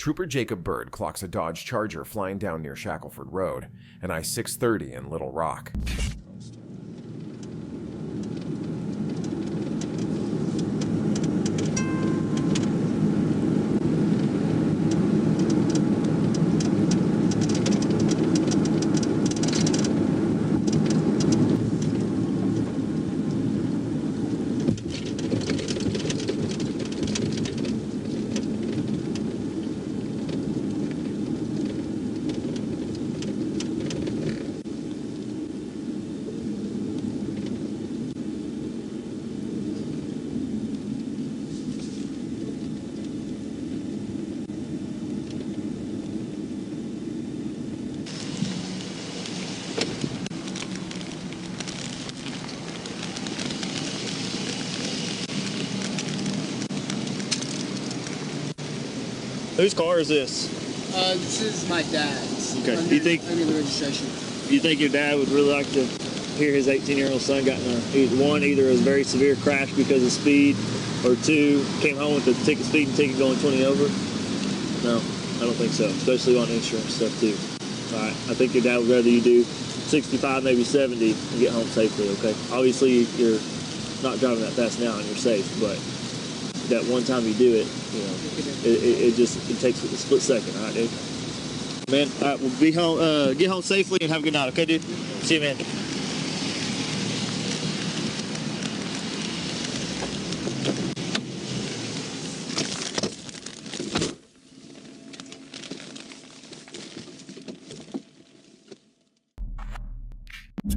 Trooper Jacob Byrd clocks a Dodge Charger flying down near Shackelford Road and I-630 in Little Rock. Whose car is this? This is my dad's. Okay. Under, Do you think under the registration? Do you think your dad would really like to hear his 18-year-old son got in either a very severe crash because of speed, or two, came home with a speeding ticket going 20 over? No, I don't think so. Especially on insurance stuff too. All right. I think your dad would rather you do 65, maybe 70, and get home safely. Okay. Obviously, you're not driving that fast now, and you're safe, but that one time you do it, you know, it takes a split second. All right, dude. Man, all right, we'll be home. Get home safely and have a good night. Okay, dude. See you, man.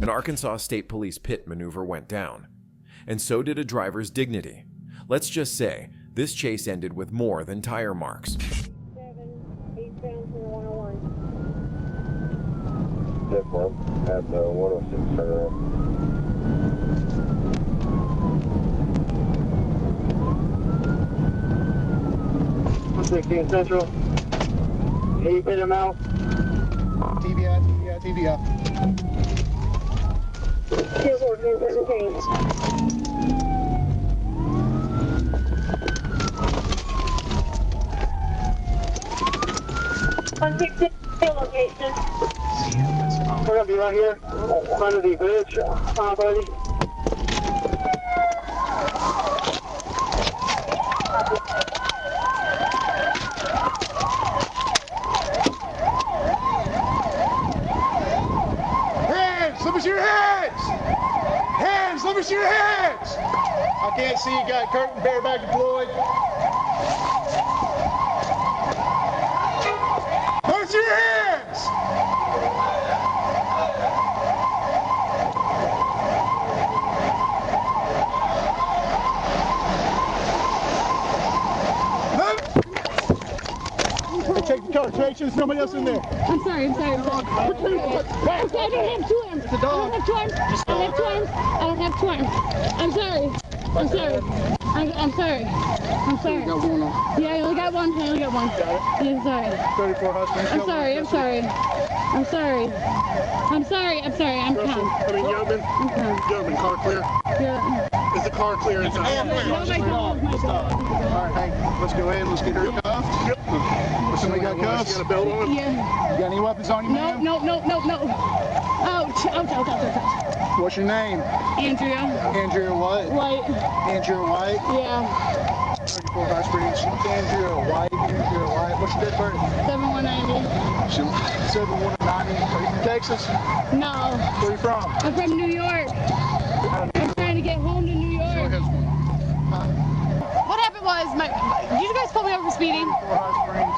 An Arkansas State Police pit maneuver went down, and so did a driver's dignity. Let's just say, this chase ended with more than tire marks. 7, eastbound for 101. Step 1 at the 106 turnaround. 16 Central. Can you pin him out? TBI. 214, present change. On 16 location. We're gonna be right here, under the bridge, buddy. Hands! Let me see your hands! Hands! Let me see your hands! I can't see you got curtain bareback deployed. Let me see your hands! Take the car, make sure there's nobody else in there. I'm sorry. Okay, I don't have two arms. It's a dog. I don't have two arms. I don't have two arms. I'm sorry. I'm sorry. You got one on. Yeah, I only got one. Got it. Yeah, sorry. 34 Husband. I'm sorry. I'm calm. I mean, Yeoman. I'm calm. Yeoman, car clear. Yeah. Is the car clear inside? No, my dog. All right, hey, let's go ahead. Let's get her cuffed. Yep. Somebody got cuffs? You got a belt on? Yeah. You got any weapons on you, ma'am? No. Ouch. What's your name? Andrea. Andrea what? White. Andrea White. Yeah. 34 High Springs. Andrea White. What's your date of birth? 7190. 7190. Are you from Texas? No. Where are you from? I'm from New York. I'm trying to get home to New York. What happened was, did you guys pull me over for speeding? 34 High Springs.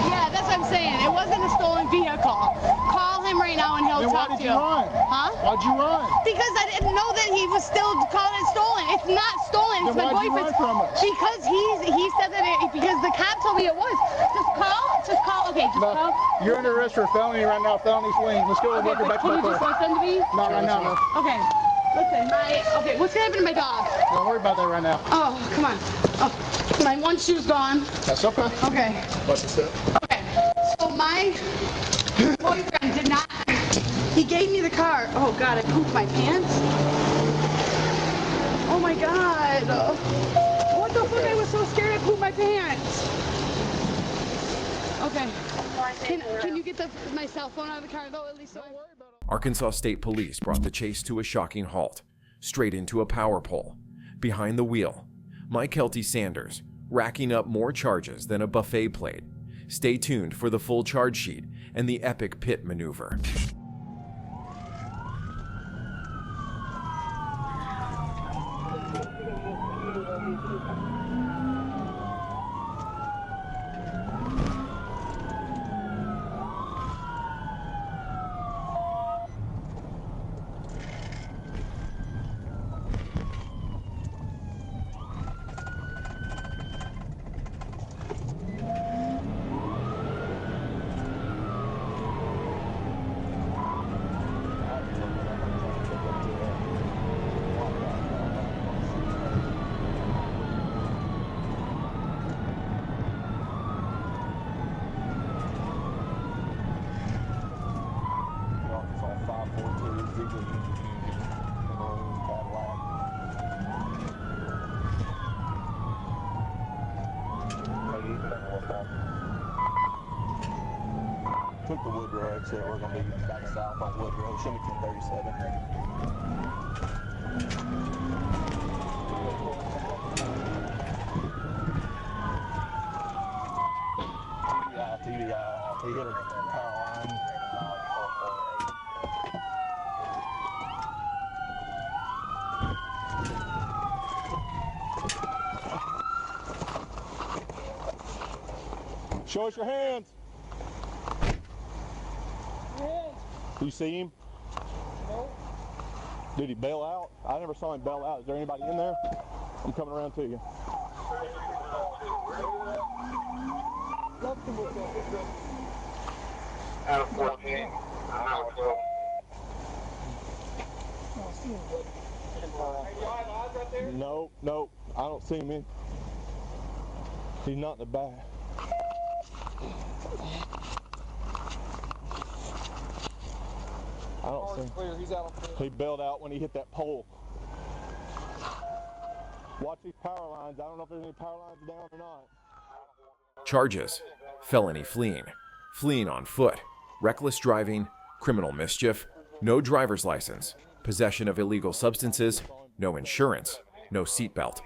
Yeah, that's what I'm saying. It wasn't a stolen vehicle. Call him right now and he'll Then why talk to did you run? Huh? Why'd you run? Because I didn't know that he was still calling it stolen. It's not stolen. It's Then my why'd you boyfriend's. run from us? Because he said that because the cop told me it was. Just call. Okay, just No, call. you're under arrest for a felony right now, felony fleeing. Let's go and Okay, walk her but back to can my you just car. listen to me? Not right now. Okay. Listen, what's gonna happen to my dog? Don't worry about that right now. Oh, come on. Oh, my one shoe's gone. That's okay. Okay. What's the step? Okay. So my boyfriend did not. He gave me the car. Oh God, I pooped my pants. Oh my God. What the fuck? because I was so scared I pooped my pants. Okay. Can you get my cell phone out of the car though, at least? So Arkansas State Police brought the chase to a shocking halt, straight into a power pole. Behind the wheel, Mike Kelty Sanders, racking up more charges than a buffet plate. Stay tuned for the full charge sheet and the epic pit maneuver. Took the Woodrow exit. We're going to be back south on Woodrow. Show me 1037. TBI. He hit a power line. Show us your hands. You see him? No. Did he bail out? I never saw him bail out. Is there anybody in there? I'm coming around to you. Out of 14. No, I don't see him in. He's not in the back. I don't see him. Clear. He's out of He bailed out when he hit that pole. Watch these power lines. I don't know if there's any power lines down or not. Charges: felony fleeing, fleeing on foot, reckless driving, criminal mischief, no driver's license, possession of illegal substances, no insurance, no seatbelt.